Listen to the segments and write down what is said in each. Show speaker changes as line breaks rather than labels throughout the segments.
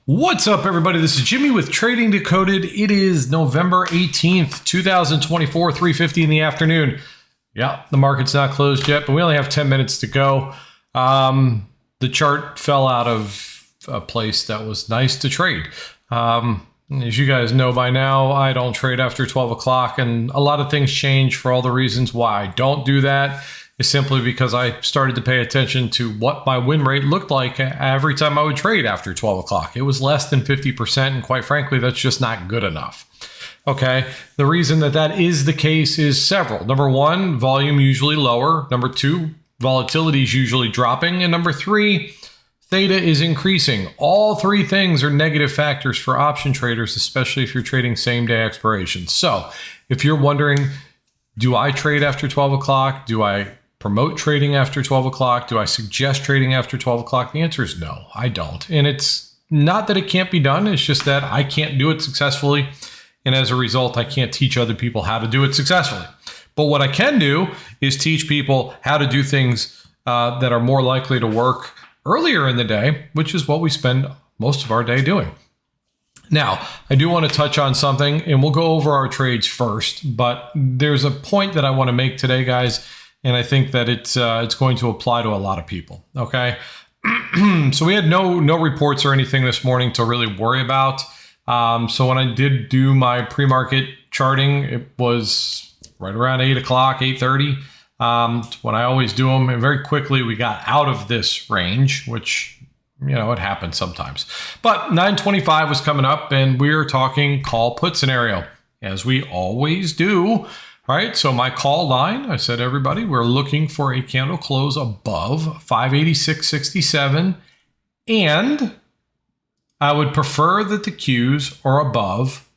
What's up, everybody? This is Jimmy with Trading Decoded. It is November 18th, 2024, 3:50 in the afternoon. Yeah, the market's not closed yet, but we only have 10 minutes to go. The chart fell out of a place that was nice to trade. As you guys know by now, I don't trade after 12 o'clock, and a lot of things change for all the reasons why I don't do that. Is simply because I started to pay attention to what my win rate looked like every time I would trade after 12 o'clock. It was less than 50%, and quite frankly, that's just not good enough. Okay, the reason that that is the case is several. Number one, volume usually lower. Number two, volatility is usually dropping. And number three, theta is increasing. All three things are negative factors for option traders, especially if you're trading same-day expirations. So if you're wondering, do I trade after 12 o'clock? Do I promote trading after 12 o'clock? Do I suggest trading after 12 o'clock? The answer is no, I don't. And it's not that it can't be done. It's just that I can't do it successfully. And as a result, I can't teach other people how to do it successfully. But what I can do is teach people how to do things that are more likely to work earlier in the day, which is what we spend most of our day doing. Now, I do want to touch on something, and we'll go over our trades first, but there's a point that I want to make today, guys, and I think that it's going to apply to a lot of people, okay? So we had no reports or anything this morning to really worry about. So when I did do my pre-market charting, it was right around 8 o'clock, 8:30, when I always do them, and very quickly we got out of this range, which, you know, it happens sometimes. But 9:25 was coming up, and we were talking call put scenario, as we always do. Right, so my call line, I said, everybody, we're looking for a candle close above 586.67, and I would prefer that the Qs are above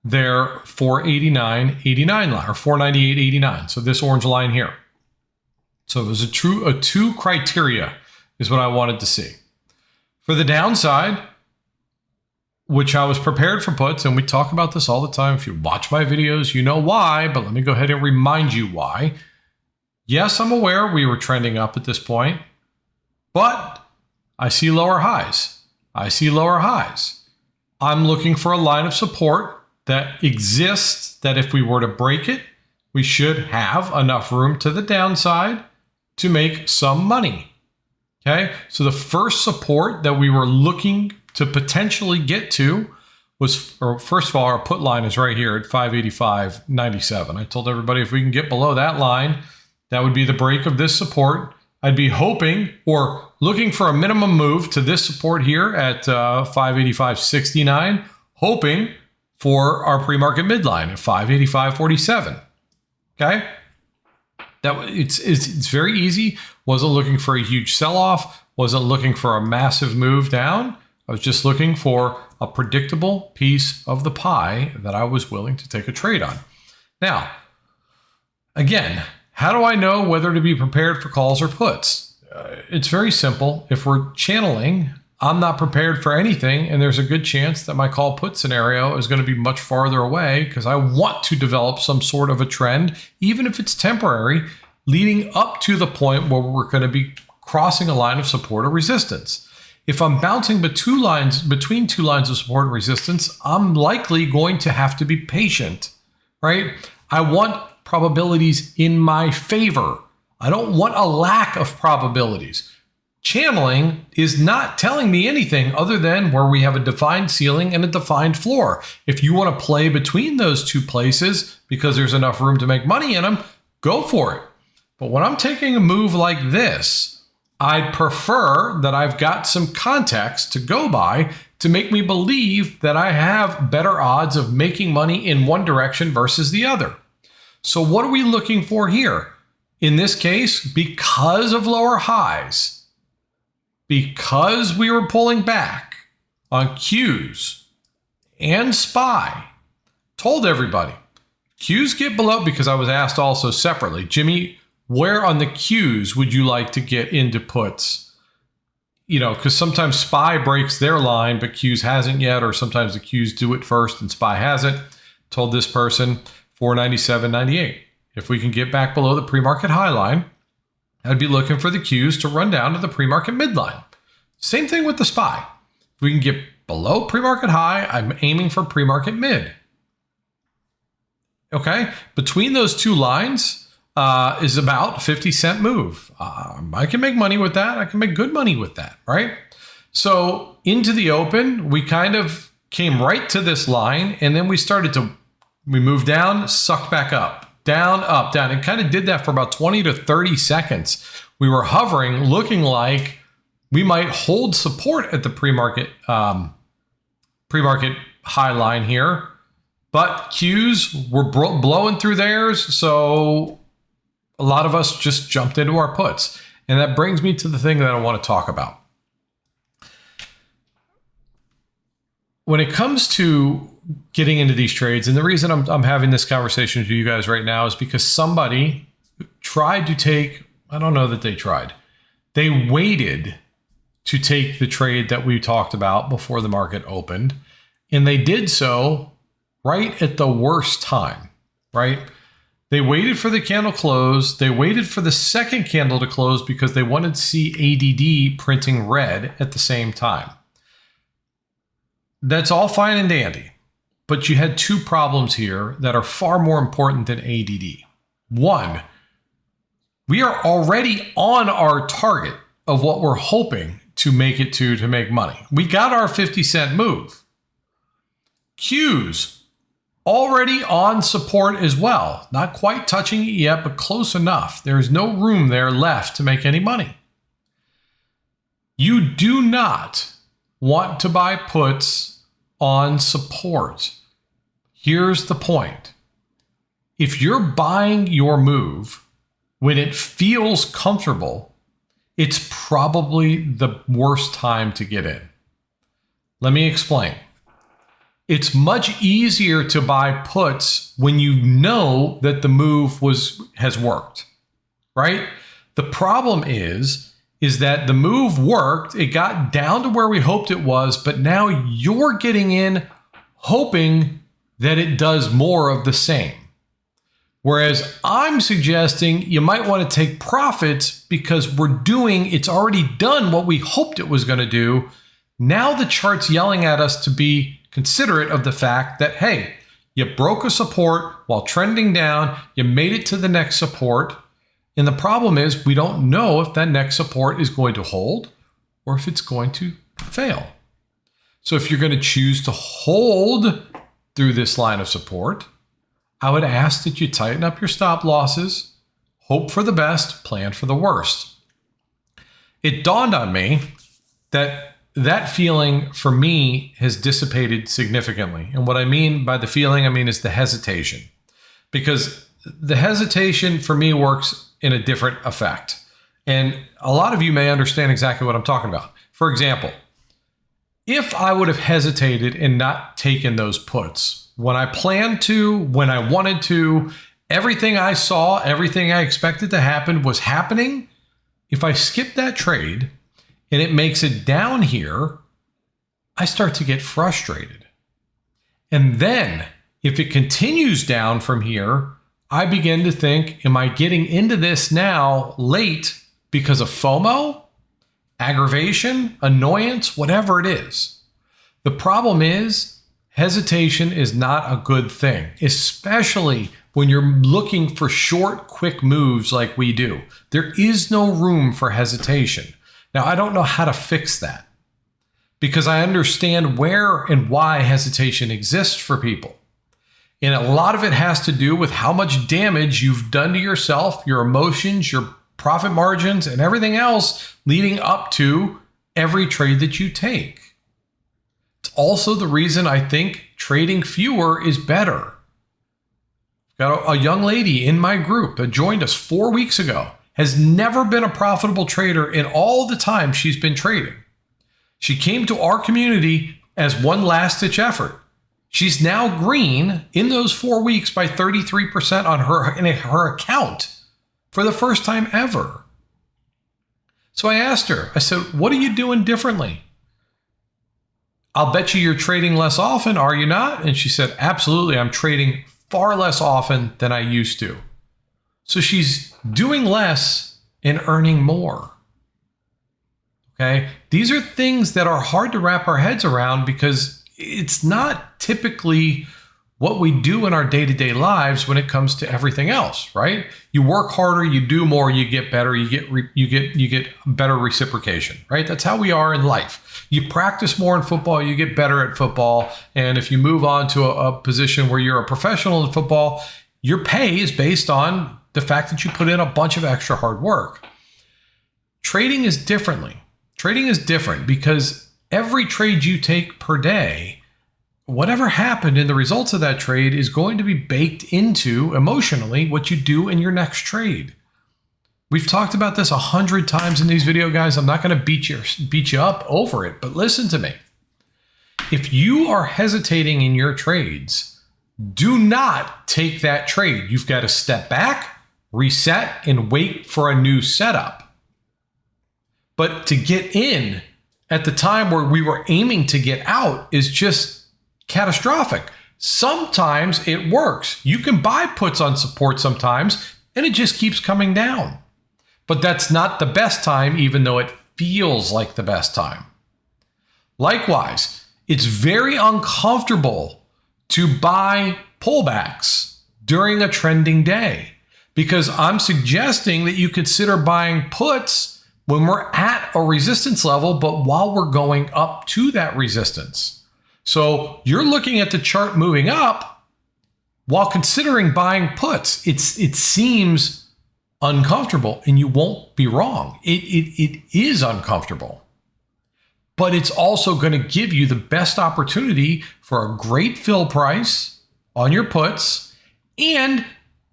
their 489.89 line, or 498.89. So this orange line here. So it was a two criteria is what I wanted to see. For the downside, which I was prepared for puts, and we talk about this all the time. If you watch my videos, you know why, but let me go ahead and remind you why. Yes, I'm aware we were trending up at this point, but I see lower highs. I'm looking for a line of support that exists, that if we were to break it, we should have enough room to the downside to make some money. Okay, so the first support that we were looking to potentially get to was, or first of all, our put line is right here at 585.97. I told everybody if we can get below that line, that would be the break of this support. I'd be hoping or looking for a minimum move to this support here at 585.69, hoping for our pre-market midline at 585.47. Okay, it's very easy. Wasn't looking for a huge sell-off. Wasn't looking for a massive move down. I was just looking for a predictable piece of the pie that I was willing to take a trade on. Now, again, how do I know whether to be prepared for calls or puts? It's very simple. If we're channeling, I'm not prepared for anything, and there's a good chance that my call put scenario is going to be much farther away because I want to develop some sort of a trend, even if it's temporary, leading up to the point where we're going to be crossing a line of support or resistance. If I'm bouncing between two lines of support and resistance, I'm likely going to have to be patient, right? I want probabilities in my favor. I don't want a lack of probabilities. Channeling is not telling me anything other than where we have a defined ceiling and a defined floor. If you want to play between those two places because there's enough room to make money in them, go for it. But when I'm taking a move like this, I'd prefer that I've got some context to go by to make me believe that I have better odds of making money in one direction versus the other. So what are we looking for here? In this case, because of lower highs, because we were pulling back on Qs and SPY, told everybody, Qs get below, because I was asked also separately, Jimmy, where on the Qs would you like to get into puts? You know, because sometimes SPY breaks their line, but Qs hasn't yet, or sometimes the Qs do it first and SPY hasn't. Told this person 497.98. If we can get back below the pre-market high line, I'd be looking for the Qs to run down to the pre-market midline. Same thing with the SPY. If we can get below pre-market high, I'm aiming for pre-market mid. Okay, between those two lines is about 50-cent move. I can make money with that. I can make good money with that, right? So into the open, we kind of came right to this line, and then we moved down, sucked back up, down, up, down. It kind of did that for about 20 to 30 seconds. We were hovering, looking like we might hold support at the pre-market high line here, but Qs were blowing through theirs, so a lot of us just jumped into our puts. And that brings me to the thing that I want to talk about. When it comes to getting into these trades, and the reason I'm having this conversation with you guys right now is because somebody tried to take, I don't know that they tried, they waited to take the trade that we talked about before the market opened, and they did so right at the worst time, right? They waited for the candle close. They waited for the second candle to close because they wanted to see ADD printing red at the same time. That's all fine and dandy, but you had two problems here that are far more important than ADD. One, we are already on our target of what we're hoping to make it to make money. We got our 50-cent move. Qs already on support as well. Not quite touching it yet, but close enough. There's no room there left to make any money. You do not want to buy puts on support. Here's the point. If you're buying your move when it feels comfortable, it's probably the worst time to get in. Let me explain. It's much easier to buy puts when you know that the move has worked, right? The problem is that the move worked, it got down to where we hoped it was, but now you're getting in hoping that it does more of the same. Whereas I'm suggesting you might want to take profits because it's already done what we hoped it was going to do. Now the chart's yelling at us to be considerate of the fact that, hey, you broke a support while trending down, you made it to the next support, and the problem is we don't know if that next support is going to hold or if it's going to fail. So if you're going to choose to hold through this line of support, I would ask that you tighten up your stop losses, hope for the best, plan for the worst. It dawned on me that feeling for me has dissipated significantly. And what I mean by the feeling, is the hesitation. Because the hesitation for me works in a different effect. And a lot of you may understand exactly what I'm talking about. For example, if I would have hesitated and not taken those puts when I planned to, when I wanted to, everything I saw, everything I expected to happen was happening. If I skip that trade and it makes it down here, I start to get frustrated. And then if it continues down from here, I begin to think, am I getting into this now late because of FOMO, aggravation, annoyance, whatever it is? The problem is hesitation is not a good thing, especially when you're looking for short, quick moves like we do. There is no room for hesitation. Now, I don't know how to fix that because I understand where and why hesitation exists for people. And a lot of it has to do with how much damage you've done to yourself, your emotions, your profit margins, and everything else leading up to every trade that you take. It's also the reason I think trading fewer is better. Got a young lady in my group that joined us 4 weeks ago, has never been a profitable trader in all the time she's been trading. She came to our community as one last-ditch effort. She's now green in those 4 weeks by 33% on her account for the first time ever. So I asked her, I said, what are you doing differently? I'll bet you're trading less often, are you not? And she said, absolutely, I'm trading far less often than I used to. So she's doing less and earning more. Okay. These are things that are hard to wrap our heads around because it's not typically what we do in our day-to-day lives when it comes to everything else, right? You work harder, you do more, you get better, you get better reciprocation, right? That's how we are in life. You practice more in football, you get better at football, and if you move on to a position where you're a professional in football, your pay is based on the fact that you put in a bunch of extra hard work. Trading is different because every trade you take per day, whatever happened in the results of that trade is going to be baked into emotionally what you do in your next trade. We've talked about this 100 times in these video guys. I'm not going to beat you up over it, but listen to me. If you are hesitating in your trades, do not take that trade. You've got to step back, reset, and wait for a new setup. But to get in at the time where we were aiming to get out is just catastrophic. Sometimes it works. You can buy puts on support sometimes, and it just keeps coming down. But that's not the best time, even though it feels like the best time. Likewise, it's very uncomfortable to buy pullbacks during a trending day because I'm suggesting that you consider buying puts when we're at a resistance level, but while we're going up to that resistance. So you're looking at the chart moving up while considering buying puts. It seems uncomfortable, and you won't be wrong. It is uncomfortable, but it's also going to give you the best opportunity for a great fill price on your puts and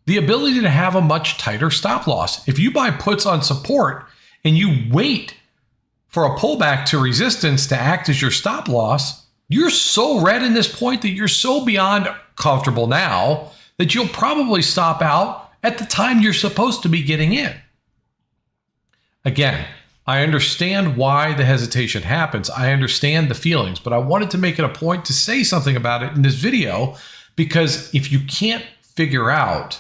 the ability to have a much tighter stop loss. If you buy puts on support and you wait for a pullback to resistance to act as your stop loss, you're so red in this point that you're so beyond comfortable now that you'll probably stop out at the time you're supposed to be getting in. Again, I understand why the hesitation happens. I understand the feelings, but I wanted to make it a point to say something about it in this video because if you can't figure out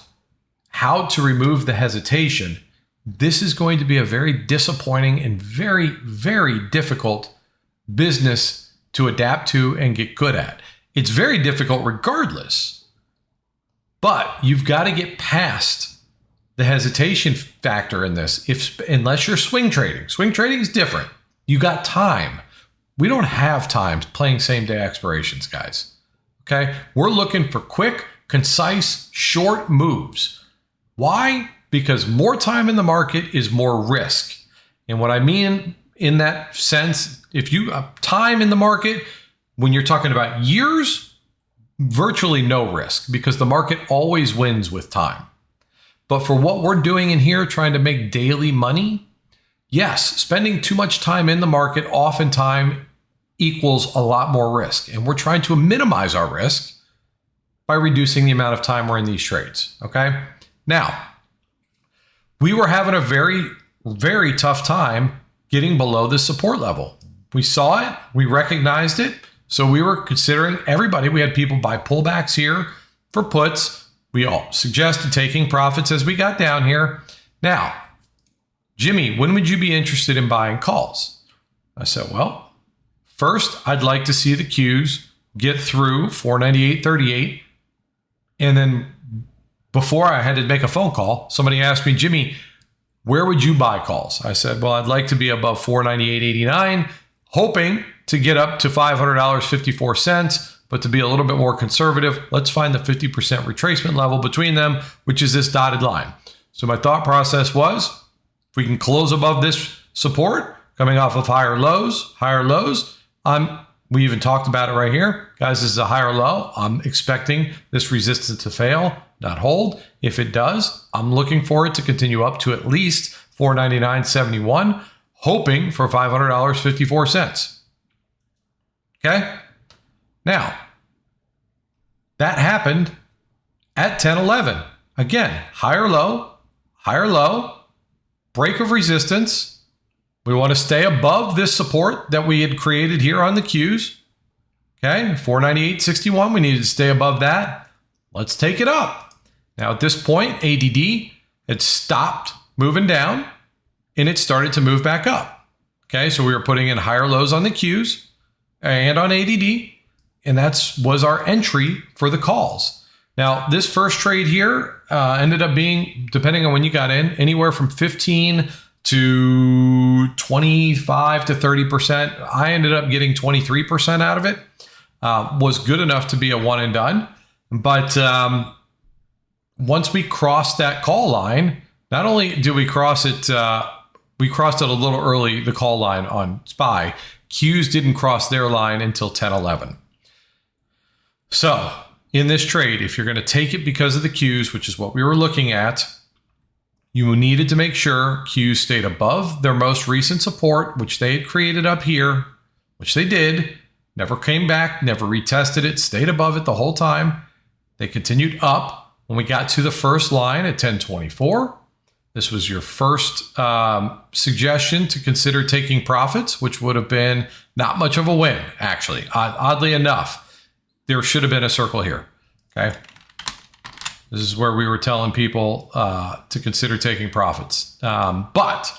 how to remove the hesitation, this is going to be a very disappointing and very, very difficult business to adapt to and get good at. It's very difficult regardless, but you've got to get past the hesitation factor in this. Unless you're swing trading. Swing trading is different. You got time. We don't have time playing same day expirations, guys. Okay? We're looking for quick, concise, short moves. Why? Because more time in the market is more risk. And what I mean in that sense, if you have time in the market, when you're talking about years, virtually no risk because the market always wins with time. But for what we're doing in here, trying to make daily money, yes, spending too much time in the market oftentimes equals a lot more risk. And we're trying to minimize our risk by reducing the amount of time we're in these trades. Okay? Now, we were having a very, very tough time getting below the support level. We saw it, we recognized it, so we were considering everybody. We had people buy pullbacks here for puts. We all suggested taking profits as we got down here. Now, Jimmy, when would you be interested in buying calls? I said, well, first, I'd like to see the Qs get through 498.38, and then before I had to make a phone call, somebody asked me, Jimmy, where would you buy calls? I said, well, I'd like to be above 498.89, hoping to get up to $500.54, but to be a little bit more conservative, let's find the 50% retracement level between them, which is this dotted line. So my thought process was, if we can close above this support, coming off of higher lows, we even talked about it right here. Guys, this is a higher low. I'm expecting this resistance to fail, not hold. If it does, I'm looking for it to continue up to at least $499.71, hoping for $500.54. Okay? Now, that happened at 10:11. Again, higher low, break of resistance. We want to stay above this support that we had created here on the Qs. Okay, 498.61, we needed to stay above that. Let's take it up. Now at this point, ADD had stopped moving down and it started to move back up. Okay, so we were putting in higher lows on the Qs and on ADD, and that was our entry for the calls. Now, this first trade here ended up being, depending on when you got in, anywhere from 15 to 25 to 30%. I ended up getting 23% out of it. Was good enough to be a one and done. But once we crossed that call line, not only did we cross it, we crossed it a little early, the call line on SPY. Qs didn't cross their line until 10:11. So in this trade, if you're going to take it because of the Qs, which is what we were looking at, you needed to make sure Qs stayed above their most recent support, which they had created up here, which they did, never came back, never retested it, stayed above it the whole time. They continued up when we got to the first line at 10:24. This was your first suggestion to consider taking profits, which would have been not much of a win, actually. Oddly enough, there should have been a circle here, okay? This is where we were telling people to consider taking profits. But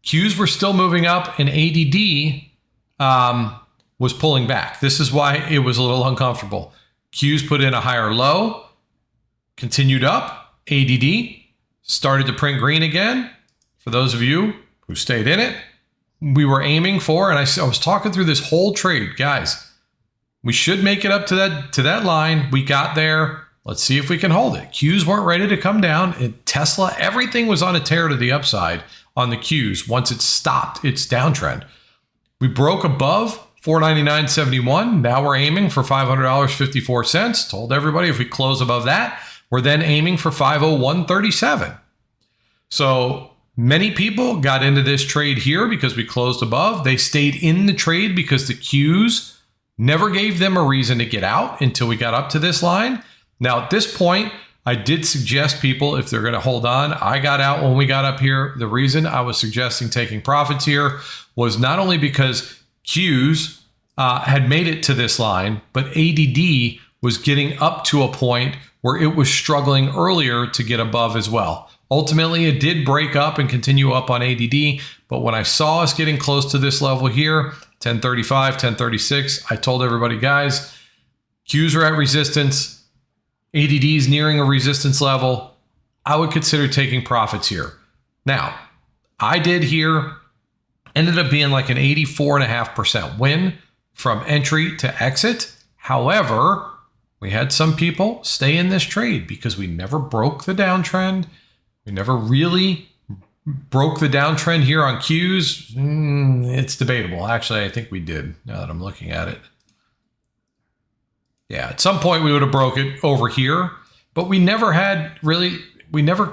Qs were still moving up and ADD was pulling back. This is why it was a little uncomfortable. Qs put in a higher low, continued up, ADD started to print green again. For those of you who stayed in it, we were aiming for, and I was talking through this whole trade, guys, we should make it up to that line. We got there. Let's see if we can hold it. Qs weren't ready to come down. Tesla, everything was on a tear to the upside on the Qs once it stopped its downtrend. We broke above 499.71. Now we're aiming for $500.54. Told everybody if we close above that, we're then aiming for 501.37. So many people got into this trade here because we closed above. They stayed in the trade because the Qs never gave them a reason to get out until we got up to this line. Now, at this point, I did suggest people, if they're going to hold on, I got out when we got up here. The reason I was suggesting taking profits here was not only because Qs had made it to this line, but ADD was getting up to a point where it was struggling earlier to get above as well. Ultimately, it did break up and continue up on ADD, but when I saw us getting close to this level here, 1035, 1036, I told everybody, guys, Qs are at resistance, ADD is nearing a resistance level. I would consider taking profits here. Now, I did here, ended up being like an 84.5% win from entry to exit. However, we had some people stay in this trade because we never broke the downtrend. We never really broke the downtrend here on Qs. It's debatable. Actually, I think we did now that I'm looking at it. Yeah, at some point we would have broke it over here, but we never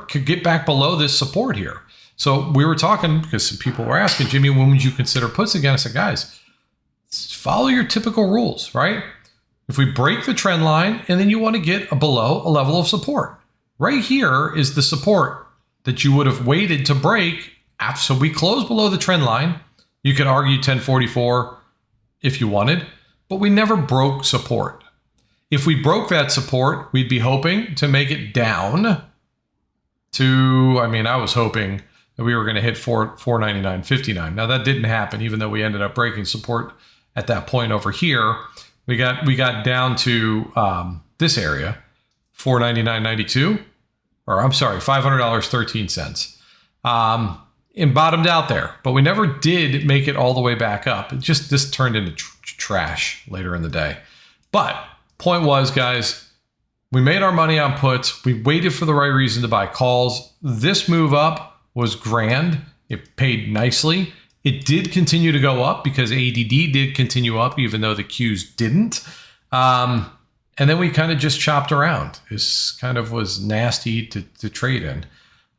could get back below this support here. So we were talking because some people were asking, Jimmy, when would you consider puts again? I said, guys, follow your typical rules, right? If we break the trend line and then you want to get below a level of support, right here is the support that you would have waited to break. So we closed below the trend line. You could argue 1044 if you wanted, but we never broke support. If we broke that support, we'd be hoping to make it down to, I was hoping that we were going to hit 499.59. Now that didn't happen, even though we ended up breaking support at that point over here. We got down to this area, 499.92, or I'm sorry, $500.13. And bottomed out there, but we never did make it all the way back up. This turned into trash later in the day. But point was, guys, we made our money on puts. We waited for the right reason to buy calls. This move up was grand. It paid nicely. It did continue to go up because ADD did continue up, even though the Qs didn't. And then we kind of just chopped around. This kind of was nasty to trade in.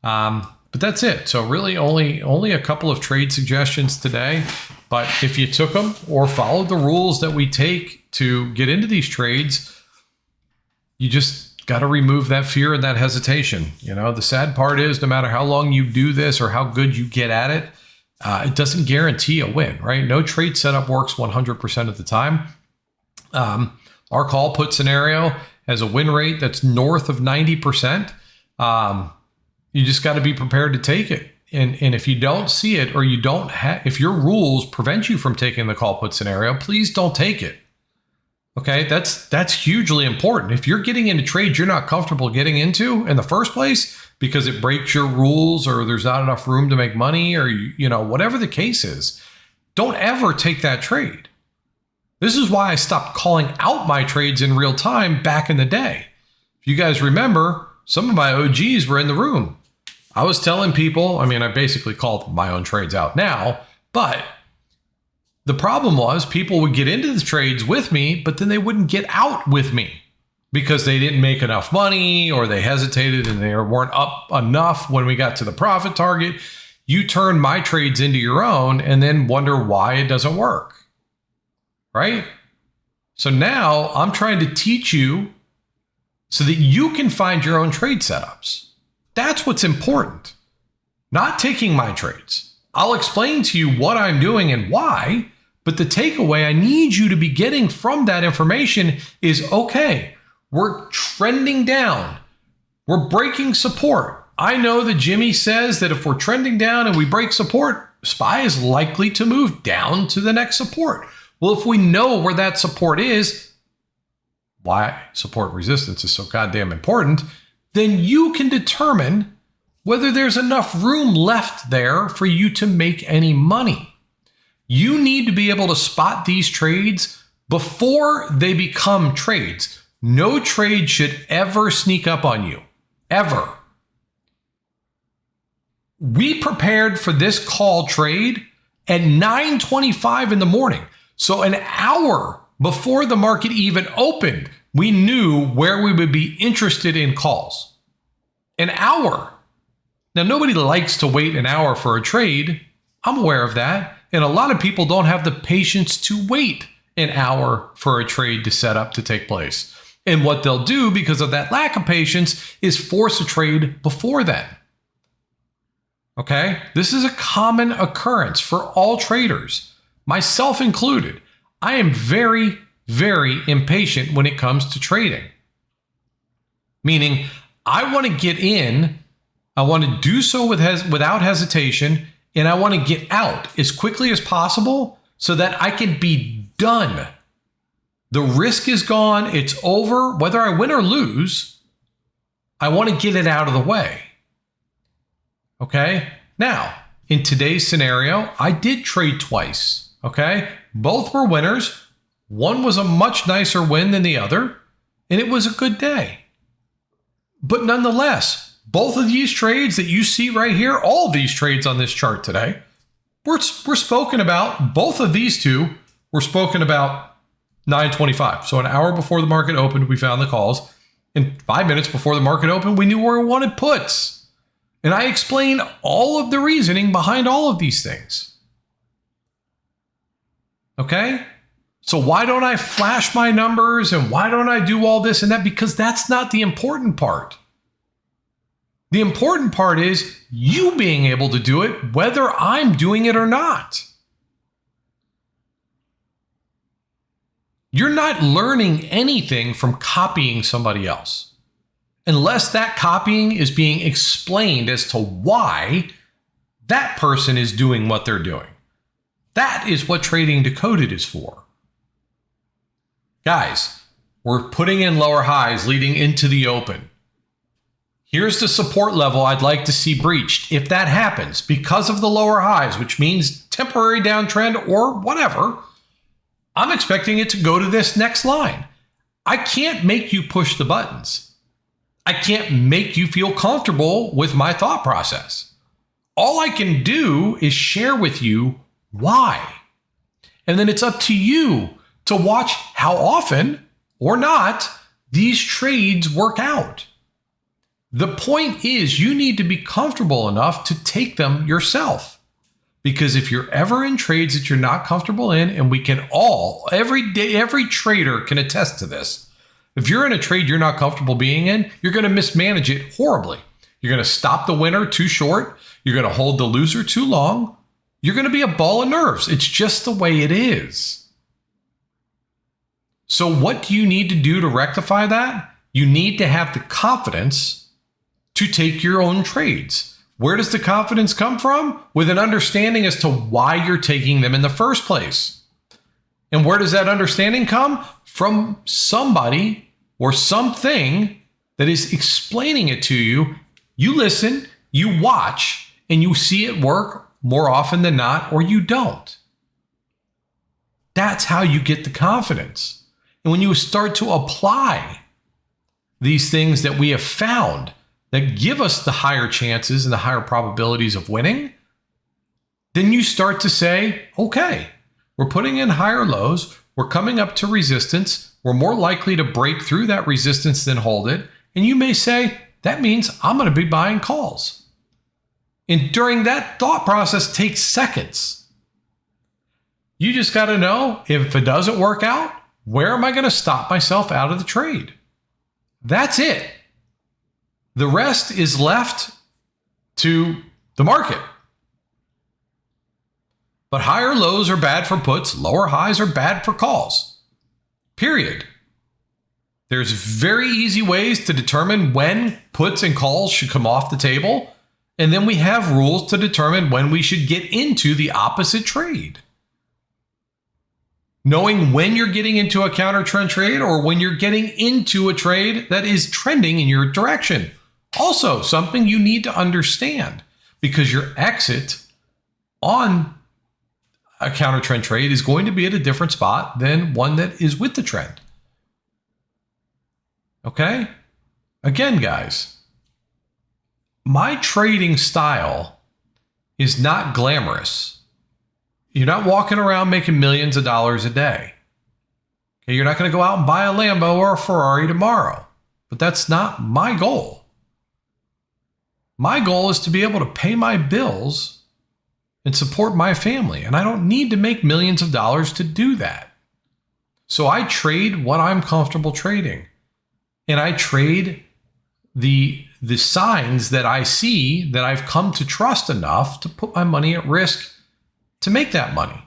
But that's it. So really only a couple of trade suggestions today. But if you took them or followed the rules that we take to get into these trades, you just got to remove that fear and that hesitation. The sad part is no matter how long you do this or how good you get at it, it doesn't guarantee a win, right? No trade setup works 100% of the time. Our call put scenario has a win rate that's north of 90%. You just got to be prepared to take it. and if you don't see it, or you don't have, if your rules prevent you from taking the call put scenario, please don't take it. Okay, that's hugely important. If you're getting into trades you're not comfortable getting into in the first place because it breaks your rules, or there's not enough room to make money, or whatever the case is, don't ever take that trade. This is why I stopped calling out my trades in real time back in the day. If you guys remember, some of my OGs were in the room. I was telling people, I basically called my own trades out now, but the problem was people would get into the trades with me, but then they wouldn't get out with me because they didn't make enough money, or they hesitated and they weren't up enough when we got to the profit target. You turn my trades into your own and then wonder why it doesn't work, right? So now I'm trying to teach you so that you can find your own trade setups. That's what's important. Not taking my trades. I'll explain to you what I'm doing and why, but the takeaway I need you to be getting from that information is, okay, we're trending down. We're breaking support. I know that Jimmy says that if we're trending down and we break support, SPY is likely to move down to the next support. Well, if we know where that support is, why support resistance is so goddamn important, then you can determine whether there's enough room left there for you to make any money. You need to be able to spot these trades before they become trades. No trade should ever sneak up on you, ever. We prepared for this call trade at 9:25 in the morning. So an hour before the market even opened, we knew where we would be interested in calls. An hour. Now, nobody likes to wait an hour for a trade. I'm aware of that. And a lot of people don't have the patience to wait an hour for a trade to set up to take place. And what they'll do because of that lack of patience is force a trade before then. Okay? This is a common occurrence for all traders, myself included. I am very, very impatient when it comes to trading. Meaning, I want to get in, I want to do so without hesitation, and I want to get out as quickly as possible so that I can be done. The risk is gone. It's over. Whether I win or lose, I want to get it out of the way. Okay? Now, in today's scenario, I did trade twice. Okay? Both were winners. One was a much nicer win than the other, and it was a good day. But nonetheless, both of these trades that you see right here, all of these trades on this chart today, were spoken about. Both of these two were spoken about 9:25. So an hour before the market opened, we found the calls. And 5 minutes before the market opened, we knew where we wanted puts. And I explained all of the reasoning behind all of these things. Okay? So why don't I flash my numbers and why don't I do all this and that? Because that's not the important part. The important part is you being able to do it, whether I'm doing it or not. You're not learning anything from copying somebody else, unless that copying is being explained as to why that person is doing what they're doing. That is what Trading Decoded is for. Guys, we're putting in lower highs leading into the open. Here's the support level I'd like to see breached. If that happens because of the lower highs, which means temporary downtrend or whatever, I'm expecting it to go to this next line. I can't make you push the buttons. I can't make you feel comfortable with my thought process. All I can do is share with you why. And then it's up to you to watch how often or not these trades work out. The point is you need to be comfortable enough to take them yourself. Because if you're ever in trades that you're not comfortable in, and we can all, every day, every trader can attest to this. If you're in a trade you're not comfortable being in, you're going to mismanage it horribly. You're going to stop the winner too short. You're going to hold the loser too long. You're going to be a ball of nerves. It's just the way it is. So what do you need to do to rectify that? You need to have the confidence to take your own trades. Where does the confidence come from? With an understanding as to why you're taking them in the first place. And where does that understanding come? From somebody or something that is explaining it to you. You listen, you watch, and you see it work more often than not, or you don't. That's how you get the confidence. And when you start to apply these things that we have found that give us the higher chances and the higher probabilities of winning, then you start to say, okay, we're putting in higher lows, we're coming up to resistance, we're more likely to break through that resistance than hold it. And you may say, that means I'm going to be buying calls. And during that thought process takes seconds. You just got to know, if it doesn't work out, where am I going to stop myself out of the trade? That's it. The rest is left to the market. But higher lows are bad for puts, lower highs are bad for calls. Period. There's very easy ways to determine when puts and calls should come off the table. And then we have rules to determine when we should get into the opposite trade. Knowing when you're getting into a counter trend trade or when you're getting into a trade that is trending in your direction. Also, something you need to understand, because your exit on a counter trend trade is going to be at a different spot than one that is with the trend. Okay? Again, guys, my trading style is not glamorous. You're not walking around making millions of dollars a day. Okay? You're not going to go out and buy a Lambo or a Ferrari tomorrow. But that's not my goal. My goal is to be able to pay my bills and support my family. And I don't need to make millions of dollars to do that. So I trade what I'm comfortable trading. And I trade the signs that I see that I've come to trust enough to put my money at risk to make that money.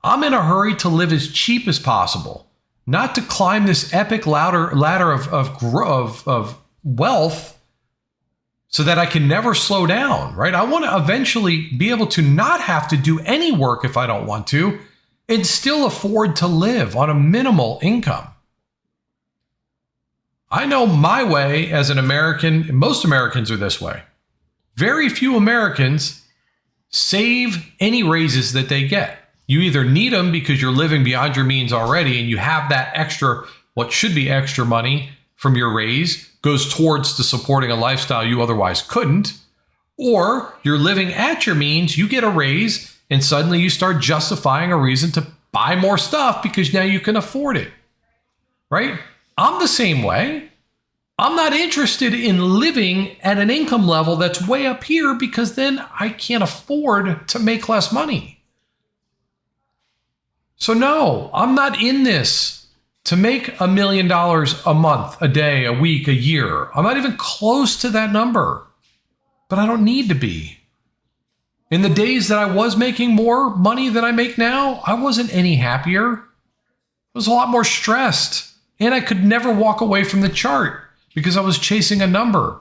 I'm in a hurry to live as cheap as possible, not to climb this epic ladder of wealth so that I can never slow down, right? I want to eventually be able to not have to do any work if I don't want to and still afford to live on a minimal income. I know my way as an American, and most Americans are this way. Very few Americans save any raises that they get. You either need them because you're living beyond your means already and you have that extra, what should be extra money from your raise goes towards to supporting a lifestyle you otherwise couldn't, or you're living at your means, you get a raise, and suddenly you start justifying a reason to buy more stuff because now you can afford it, right? I'm the same way. I'm not interested in living at an income level that's way up here because then I can't afford to make less money. So no, I'm not in this to make $1 million a month, a day, a week, a year. I'm not even close to that number, but I don't need to be. In the days that I was making more money than I make now, I wasn't any happier. I was a lot more stressed, and I could never walk away from the chart because I was chasing a number.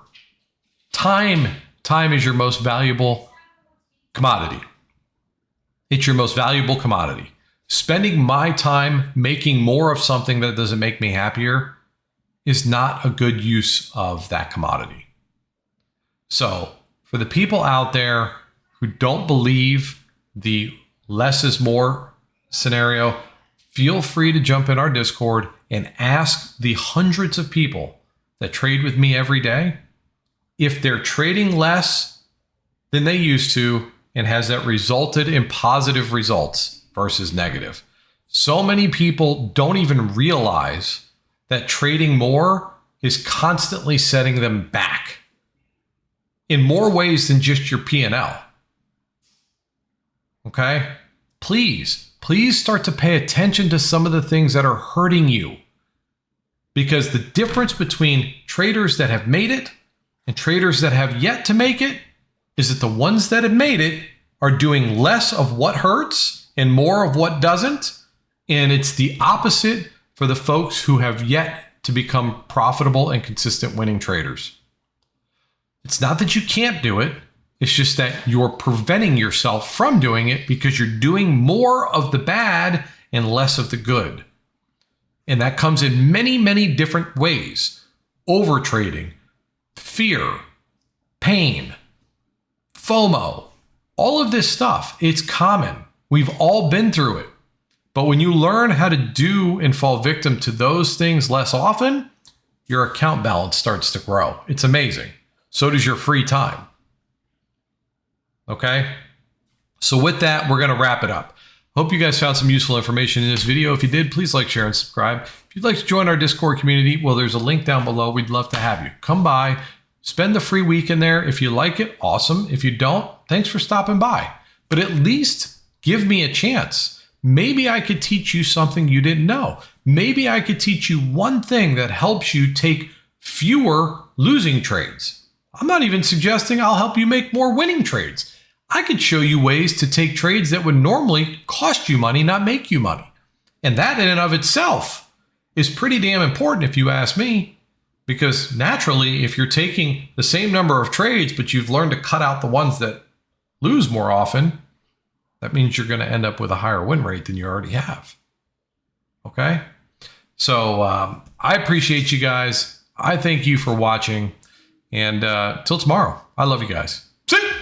Time is your most valuable commodity. It's your most valuable commodity. Spending my time making more of something that doesn't make me happier is not a good use of that commodity. So, for the people out there who don't believe the less is more scenario, feel free to jump in our Discord and ask the hundreds of people that trade with me every day if they're trading less than they used to, and has that resulted in positive results versus negative. So many people don't even realize that trading more is constantly setting them back in more ways than just your P&L. Okay? Please start to pay attention to some of the things that are hurting you. Because the difference between traders that have made it and traders that have yet to make it is that the ones that have made it are doing less of what hurts and more of what doesn't. And it's the opposite for the folks who have yet to become profitable and consistent winning traders. It's not that you can't do it. It's just that you're preventing yourself from doing it because you're doing more of the bad and less of the good. And that comes in many, many different ways. Overtrading, fear, pain, FOMO, all of this stuff. It's common. We've all been through it. But when you learn how to do and fall victim to those things less often, your account balance starts to grow. It's amazing. So does your free time. Okay? So with that, we're going to wrap it up. Hope you guys found some useful information in this video. If you did, please like, share, and subscribe. If you'd like to join our Discord community, well, there's a link down below. We'd love to have you. Come by, spend the free week in there. If you like it, awesome. If you don't, thanks for stopping by. But at least give me a chance. Maybe I could teach you something you didn't know. Maybe I could teach you one thing that helps you take fewer losing trades. I'm not even suggesting I'll help you make more winning trades. I could show you ways to take trades that would normally cost you money, not make you money. And that in and of itself is pretty damn important if you ask me, because naturally, if you're taking the same number of trades, but you've learned to cut out the ones that lose more often, that means you're going to end up with a higher win rate than you already have. Okay? So I appreciate you guys. I thank you for watching. And till tomorrow, I love you guys. See ya!